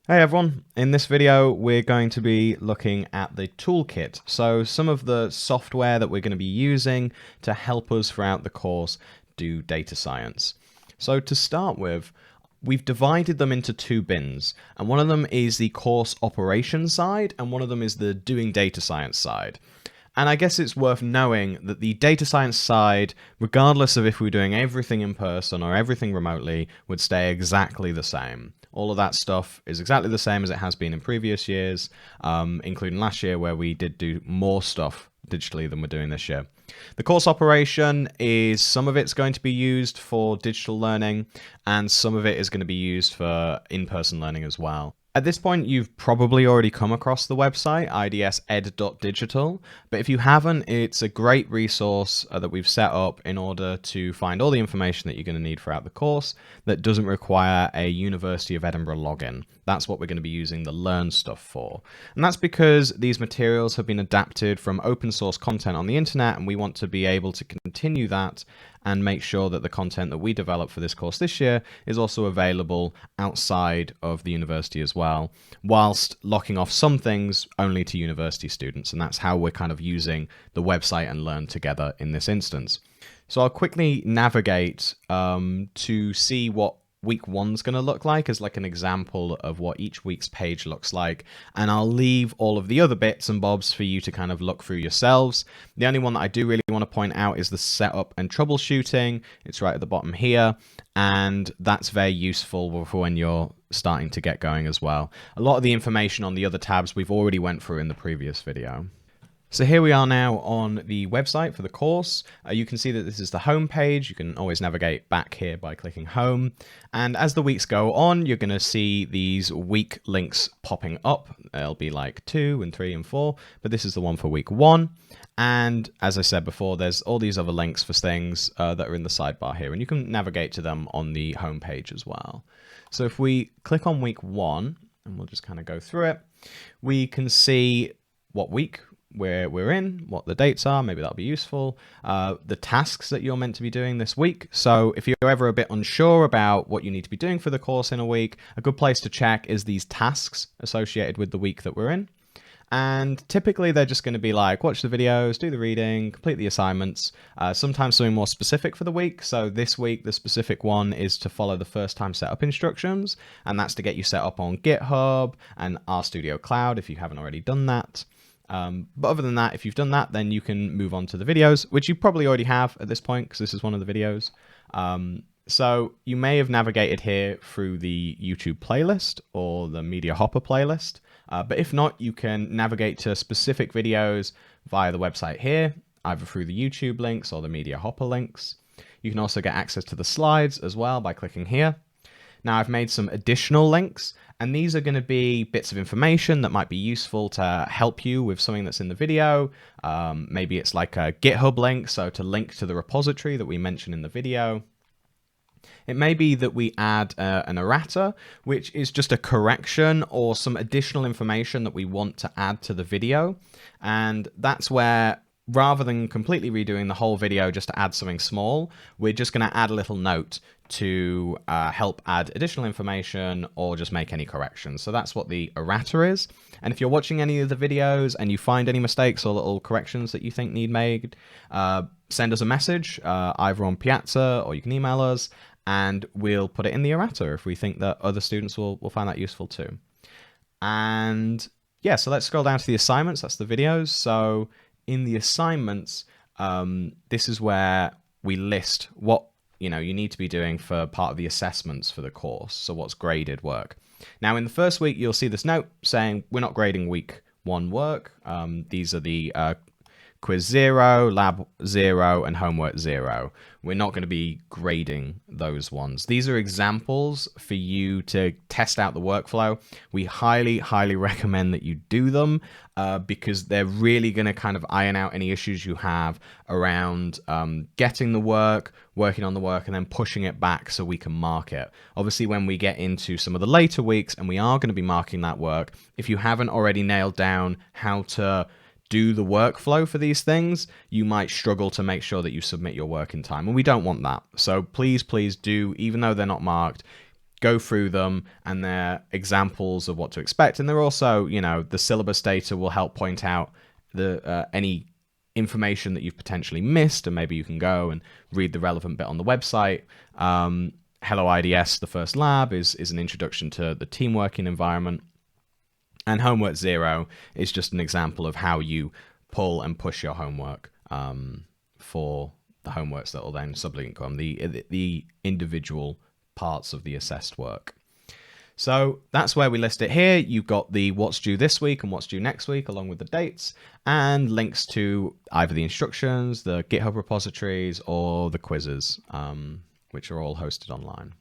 Hey everyone, in this video we're going to be looking at the toolkit, so some of the software that we're going to be using to help us throughout the course do data science. So to start with, we've divided them into two bins, and one of them is the course operations side and one of them is the doing data science side. And I guess it's worth knowing that the data science side, regardless of if we're doing everything in person or everything remotely, would stay exactly the same. All of that stuff is exactly the same as it has been in previous years, including last year where we did do more stuff digitally than we're doing this year. The course operation is some of it's going to be used for digital learning and some of it is going to be used for in-person learning as well. At this point, you've probably already come across the website, idsed.digital, but if you haven't, it's a great resource that we've set up in order to find all the information that you're going to need throughout the course that doesn't require a University of Edinburgh login. That's what we're going to be using the Learn stuff for. And that's because these materials have been adapted from open source content on the internet, and we want to be able to continue that and make sure that the content that we develop for this course this year is also available outside of the university as well, whilst locking off some things only to university students. And that's how we're kind of using the website and Learn together in this instance. So I'll quickly navigate to see what week one's going to look like as like an example of what each week's page looks like, and I'll leave all of the other bits and bobs for you to kind of look through yourselves. The only one that I do really want to point out is the setup and troubleshooting. It's right at the bottom here, and that's very useful for when you're starting to get going as well. A lot of the information on the other tabs we've already went through in the previous video. So here we are now on the website for the course. You can see that this is the home page. You can always navigate back here by clicking home. And as the weeks go on, you're going to see these week links popping up. There'll be like 2 and 3 and 4, but this is the one for week 1. And as I said before, there's all these other links for things that are in the sidebar here, and you can navigate to them on the home page as well. So if we click on week 1, and we'll just kind of go through it, we can see what week where we're in, what the dates are, maybe that'll be useful, the tasks that you're meant to be doing this week. So if you're ever a bit unsure about what you need to be doing for the course in a week, a good place to check is these tasks associated with the week that we're in. And typically they're just going to be like, watch the videos, do the reading, complete the assignments, sometimes something more specific for the week. So this week, the specific one is to follow the first time setup instructions, and that's to get you set up on GitHub and RStudio Cloud if you haven't already done that. But other than that, if you've done that, then you can move on to the videos, which you probably already have at this point because this is one of the videos. So you may have navigated here through the YouTube playlist or the Media Hopper playlist. But if not, you can navigate to specific videos via the website here, either through the YouTube links or the Media Hopper links. You can also get access to the slides as well by clicking here. Now I've made some additional links, and these are going to be bits of information that might be useful to help you with something that's in the video. Maybe it's like a GitHub link, so to link to the repository that we mentioned in the video. It may be that we add an errata, which is just a correction or some additional information that we want to add to the video. And that's where, rather than completely redoing the whole video just to add something small, we're just going to add a little note to help add additional information or just make any corrections. So that's what the errata is. And if you're watching any of the videos and you find any mistakes or little corrections that you think need made, send us a message either on Piazza or you can email us, and we'll put it in the errata if we think that other students will find that useful too. And yeah, so let's scroll down to the assignments. That's the videos. So in the assignments, this is where we list what you need to be doing for part of the assessments for the course. So what's graded work. Now in the first week, you'll see this note saying we're not grading week 1 work. These are the quiz 0, lab 0, and homework 0. We're not going to be grading those ones. These are examples for you to test out the workflow. We highly, highly recommend that you do them because they're really going to kind of iron out any issues you have around getting the work, working on the work, and then pushing it back so we can mark it. Obviously, when we get into some of the later weeks and we are going to be marking that work, if you haven't already nailed down how to do the workflow for these things, you might struggle to make sure that you submit your work in time, and we don't want that. So please do, even though they're not marked, go through them, and they're examples of what to expect. And they're also, the syllabus data will help point out any information that you've potentially missed, and maybe you can go and read the relevant bit on the website. Hello IDS, the first lab, is an introduction to the team working environment. And Homework 0 is just an example of how you pull and push your homework for the homeworks that will then sublink on the individual parts of the assessed work. So that's where we list it here. You've got the what's due this week and what's due next week, along with the dates, and links to either the instructions, the GitHub repositories, or the quizzes, which are all hosted online.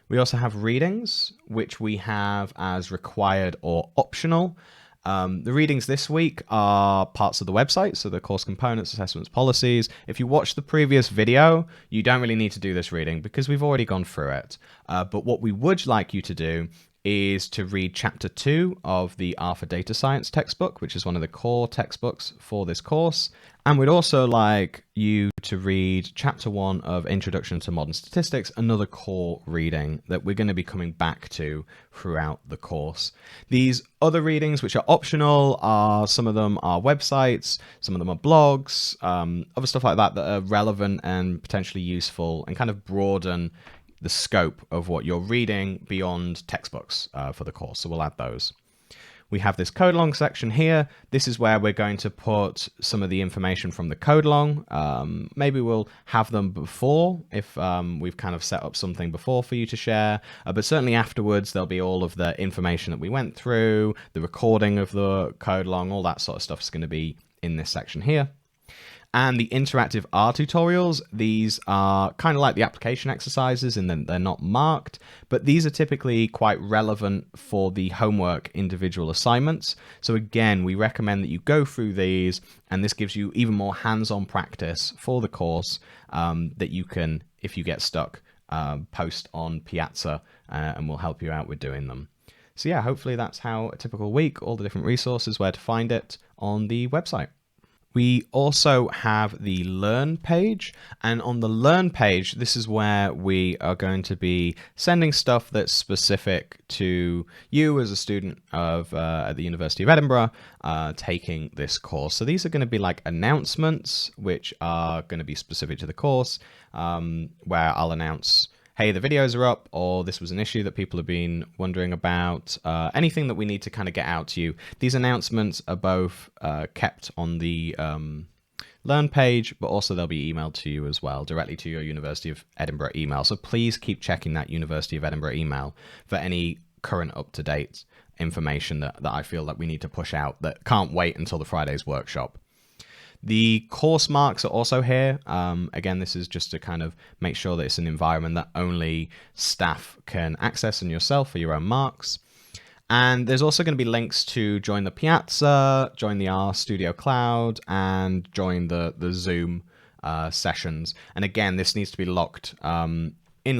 We also have readings, which we have as required or optional. The readings this week are parts of the website, so the course components, assessments, policies. If you watch the previous video, you don't really need to do this reading because we've already gone through it. But what we would like you to do is to read Chapter 2 of the R for Data Science textbook, which is one of the core textbooks for this course. And we'd also like you to read Chapter 1 of Introduction to Modern Statistics, another core reading that we're going to be coming back to throughout the course. These other readings, which are optional, some of them are websites, some of them are blogs, other stuff like that are relevant and potentially useful and kind of broaden the scope of what you're reading beyond textbooks for the course. So we'll add those. We have this code along section here. This is where we're going to put some of the information from the code along. Maybe we'll have them before if we've kind of set up something before for you to share. But certainly afterwards, there'll be all of the information that we went through, the recording of the code along, all that sort of stuff is going to be in this section here. And the interactive R tutorials, these are kind of like the application exercises in that they're not marked, but these are typically quite relevant for the homework individual assignments. So again, we recommend that you go through these, and this gives you even more hands-on practice for the course that you can, if you get stuck, post on Piazza, and we'll help you out with doing them. So yeah, hopefully that's how a typical week, all the different resources, where to find it on the website. We also have the Learn page, and on the Learn page, this is where we are going to be sending stuff that's specific to you as a student of at the University of Edinburgh taking this course. So these are going to be like announcements, which are going to be specific to the course, where I'll announce, hey, the videos are up, or this was an issue that people have been wondering about, anything that we need to kind of get out to you. These announcements are both kept on the Learn page, but also they'll be emailed to you as well, directly to your University of Edinburgh email. So please keep checking that University of Edinburgh email for any current up-to-date information that I feel that we need to push out that can't wait until the Friday's workshop. The course marks are also here. Again, this is just to kind of make sure that it's an environment that only staff can access and yourself for your own marks. And there's also going to be links to join the Piazza, join the R Studio Cloud, and join the Zoom sessions. And again, this needs to be locked in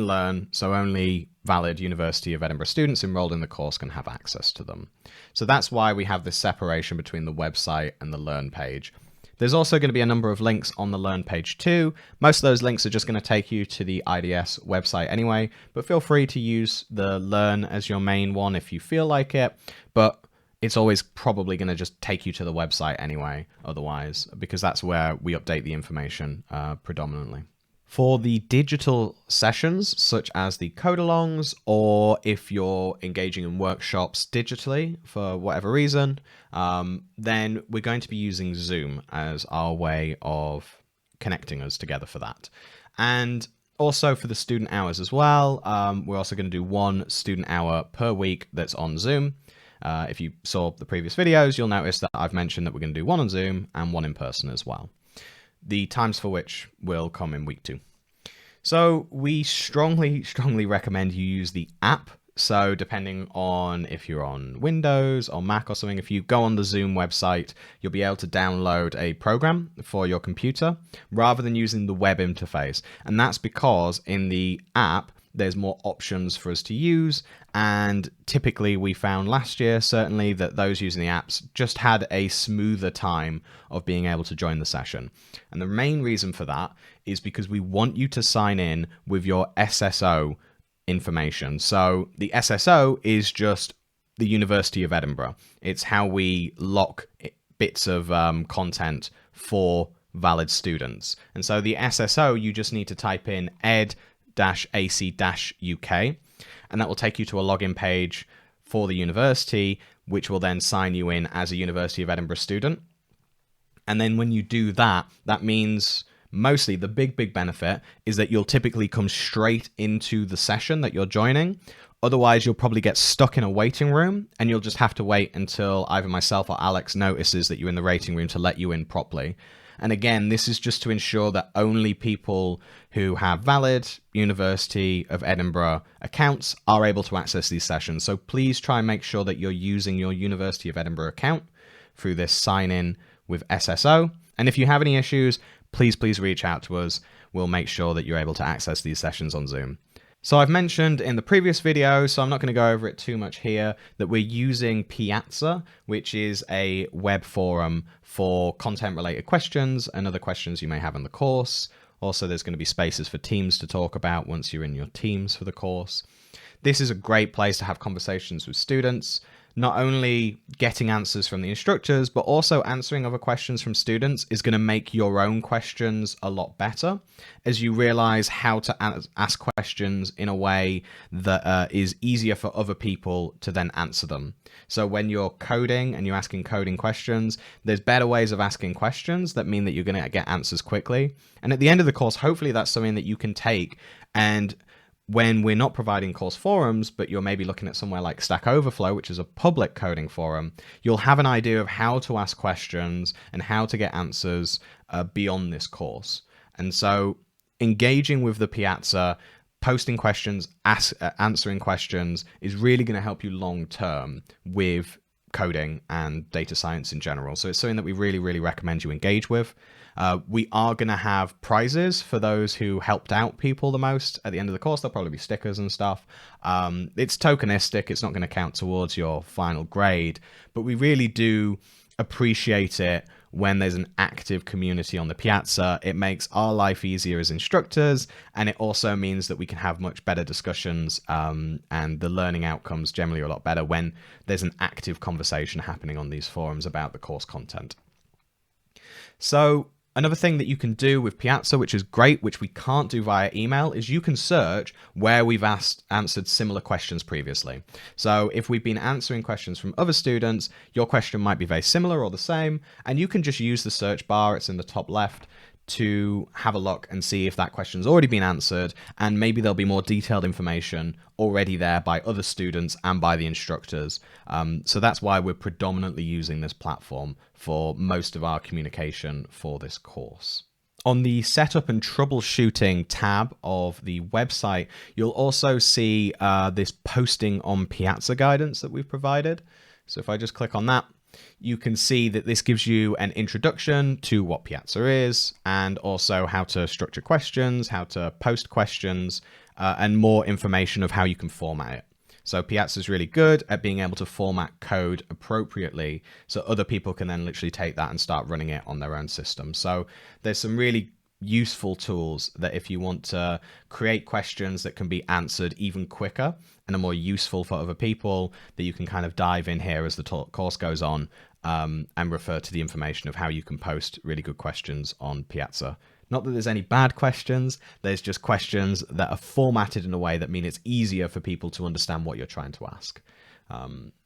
Learn, so only valid University of Edinburgh students enrolled in the course can have access to them. So that's why we have this separation between the website and the Learn page. There's also going to be a number of links on the Learn page too. Most of those links are just going to take you to the IDS website anyway, but feel free to use the Learn as your main one if you feel like it, but it's always probably going to just take you to the website anyway, otherwise, because that's where we update the information predominantly. For the digital sessions, such as the code-alongs, or if you're engaging in workshops digitally for whatever reason, then we're going to be using Zoom as our way of connecting us together for that. And also for the student hours as well, we're also going to do one student hour per week that's on Zoom. If you saw the previous videos, you'll notice that I've mentioned that we're going to do one on Zoom and one in person as well. The times for which will come in week 2. So we strongly recommend you use the app. So depending on if you're on Windows or Mac or something, if you go on the Zoom website, you'll be able to download a program for your computer rather than using the web interface. And that's because in the app, there's more options for us to use. And typically we found last year, certainly, that those using the apps just had a smoother time of being able to join the session. And the main reason for that is because we want you to sign in with your SSO information. So the SSO is just the University of Edinburgh. It's how we lock bits of content for valid students. And so the SSO, you just need to type in ed-ac-uk, and that will take you to a login page for the university, which will then sign you in as a University of Edinburgh student. And then when you do that, that means mostly the big benefit is that you'll typically come straight into the session that you're joining. Otherwise, you'll probably get stuck in a waiting room, and you'll just have to wait until either myself or Alex notices that you're in the waiting room to let you in properly. And again, this is just to ensure that only people who have valid University of Edinburgh accounts are able to access these sessions. So please try and make sure that you're using your University of Edinburgh account through this sign-in with SSO. And if you have any issues, please reach out to us. We'll make sure that you're able to access these sessions on Zoom. So I've mentioned in the previous video, so I'm not going to go over it too much here, that we're using Piazza, which is a web forum for content-related questions and other questions you may have in the course. Also, there's going to be spaces for teams to talk about once you're in your teams for the course. This is a great place to have conversations with students, not only getting answers from the instructors, but also answering other questions from students is going to make your own questions a lot better as you realize how to ask questions in a way that is easier for other people to then answer them. So when you're coding and you're asking coding questions, there's better ways of asking questions that mean that you're going to get answers quickly. And at the end of the course, hopefully that's something that you can take, and when we're not providing course forums, but you're maybe looking at somewhere like Stack Overflow, which is a public coding forum, you'll have an idea of how to ask questions and how to get answers beyond this course. And so engaging with the Piazza, posting questions, answering questions is really going to help you long term with coding and data science in general. So it's something that we really recommend you engage with. We are going to have prizes for those who helped out people the most at the end of the course. There'll probably be stickers and stuff. It's tokenistic. It's not going to count towards your final grade, but we really do appreciate it when there's an active community on the Piazza. It makes our life easier as instructors, and it also means that we can have much better discussions, and the learning outcomes generally are a lot better when there's an active conversation happening on these forums about the course content. So another thing that you can do with Piazza, which is great, which we can't do via email, is you can search where we've answered similar questions previously. So if we've been answering questions from other students, your question might be very similar or the same, and you can just use the search bar, it's in the top left, to have a look and see if that question's already been answered, and maybe there'll be more detailed information already there by other students and by the instructors. So that's why we're predominantly using this platform for most of our communication for this course. On the setup and troubleshooting tab of the website, you'll also see this posting on Piazza guidance that we've provided. So if I just click on that, you can see that this gives you an introduction to what Piazza is, and also how to structure questions, how to post questions, and more information of how you can format it. So Piazza is really good at being able to format code appropriately, so other people can then literally take that and start running it on their own system. So there's some really useful tools that if you want to create questions that can be answered even quicker and are more useful for other people, that you can kind of dive in here as the course goes on, and refer to the information of how you can post really good questions on Piazza. Not that there's any bad questions, there's just questions that are formatted in a way that mean it's easier for people to understand what you're trying to ask.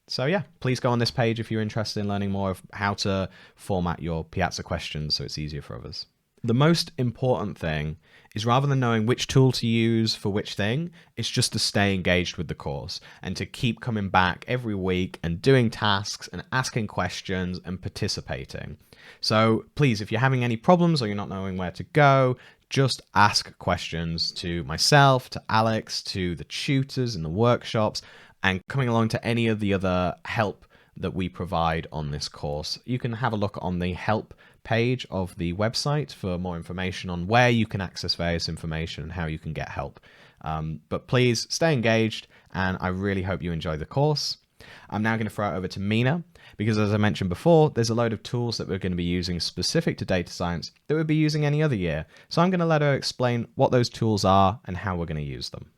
So yeah, please go on this page if you're interested in learning more of how to format your Piazza questions so it's easier for others. The most important thing is, rather than knowing which tool to use for which thing, it's just to stay engaged with the course and to keep coming back every week and doing tasks and asking questions and participating. So please, if you're having any problems or you're not knowing where to go, just ask questions to myself, to Alex, to the tutors in the workshops, and coming along to any of the other help that we provide on this course. You can have a look on the help page of the website for more information on where you can access various information and how you can get help. But please stay engaged, and I really hope you enjoy the course. I'm now going to throw it over to Mina, because as I mentioned before, there's a load of tools that we're going to be using specific to data science that we'll be using any other year. So I'm going to let her explain what those tools are and how we're going to use them.